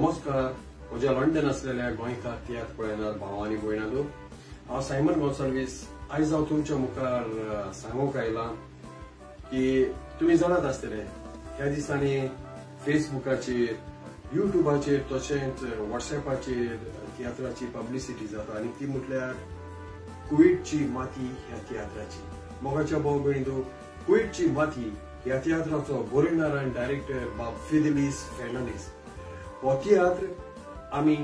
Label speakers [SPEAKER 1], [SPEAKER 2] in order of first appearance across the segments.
[SPEAKER 1] नमस्कार म्हज्या लंडन असलेल्या गोंयकार तियात्र पळयणार भाव आनी भयणांनो, हांव सायमन गोन्साल्वीस आयज हांव तुमच्या मुखार सांगूंक आयला की तुमी जाणात आसतले ह्या दिसांनी फेसबुकाचेर, युट्यूबाचेर तशेंच व्हॉट्सएपाचेर तियात्राची पब्लिसिटी जाता आनी ती म्हटल्यार कुवेटची माती ह्या तियात्राची. मोगाच्या भाव भयणींनो, कुवेटची माती ह्या तियात्राचो बरयणार आनी डायरेक्टर बाब फिदेलिस फेर्नांडीस. हो तियात्र आमी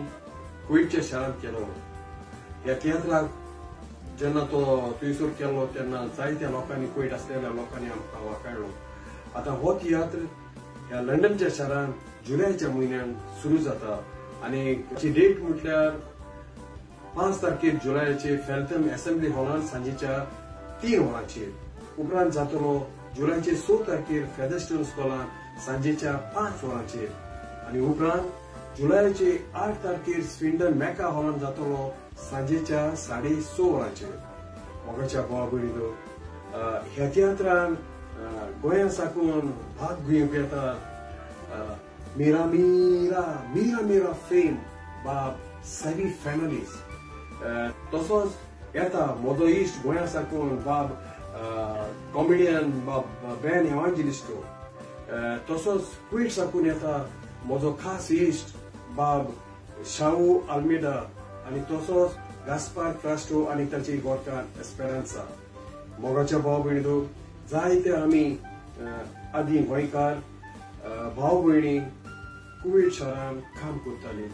[SPEAKER 1] कुवेटच्या शारांत केलो. ह्या तियात्राक जेन्ना तो थंयसर केलो तेन्ना जायत्या लोकांनी, कुवेट आसलेल्या लोकांनी आमकां वाखाणलो. आतां हो तियात्र ह्या लंडनच्या शारांत जुलयाच्या म्हयन्यान सुरू जाता आनी ताची डेट म्हटल्यार 5 तारखेर जुलयाचे फेल्थम असेंब्ली हॉलांत सांजेच्या 3 वरांचेर. उपरांत जातलो जुलयाचे 6 तारखेर फेदरस्टोन स्कॉलांत सांजेच्या 5 वरांचेर आनी उपरांत जुलयाचे 8 तारखेर स्विंडन मॅका हॉलांत जातलो सांजेच्या 6:30 वरांचेर. मोगाच्या भावा भयणींनो, ह्या तियात्रान गोंया साकून भाग घेवंक येता मेरा मेरा मेरा मेरा फेम बाब सायबी फेर्नांडीस. तसोच येता म्हजो इश्ट गोंया साकून बाब कॉमेडियन बाब बेन एवांजेलिस्टो. तसोच कुवेट साकून येता म्हजो खास इश्ट बाब शाऊ आल्मेदा आनी तसोच गास्पार क्रास्टो आनी ताची गोरकान एस्पेरांसा. मोगाच्या भाव भयणींनो, जायते आमी आदी गोंयकार भाव भयणी कुवेट शारांत काम करताली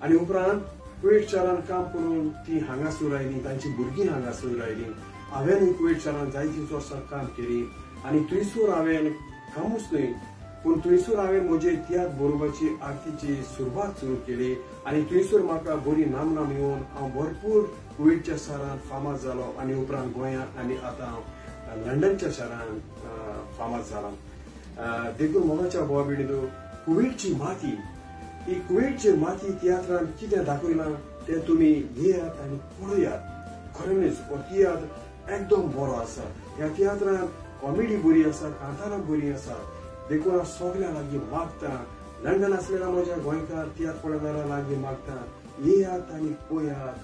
[SPEAKER 1] आनी उपरांत कुवेट शारांत काम करून ती हांगासर आयली, तांची भुरगीं हांगासर आयली. हांवेंय कुवेट शारांत जायतीं वर्सां काम केली आनी थंयसर हांवें कामूच न्हय पूण थंयसर हांवें म्हजे तियात्र बरोवपाची आर्तीची सुरवात सुरू केली आनी थंयसर म्हाका बरी नामना येवन हांव भरपूर कुवेटच्या शारांत फामाद जालो आनी उपरांत गोंयांत आनी आतां हांव लंडनच्या शारांत फामाद जालां. देखून मोगाच्या भावा भयणींनो, कुवेटची माती, ही कुवेटची माती तियात्रांत कितें दाखयलां तें तुमी येयात आनी पळयात. खरेंच हो तियात्र एकदम बरो आसा. ह्या तियात्रांत कॉमेडी बरी आसा, कांतारां बरी आसा. देखून हांव सगळ्या लागीं मागतां, लंडन आसलेल्या म्हज्या गोंयकार तियात्र पळयणाऱ्या लागीं मागतां, येयात आनी पळयात.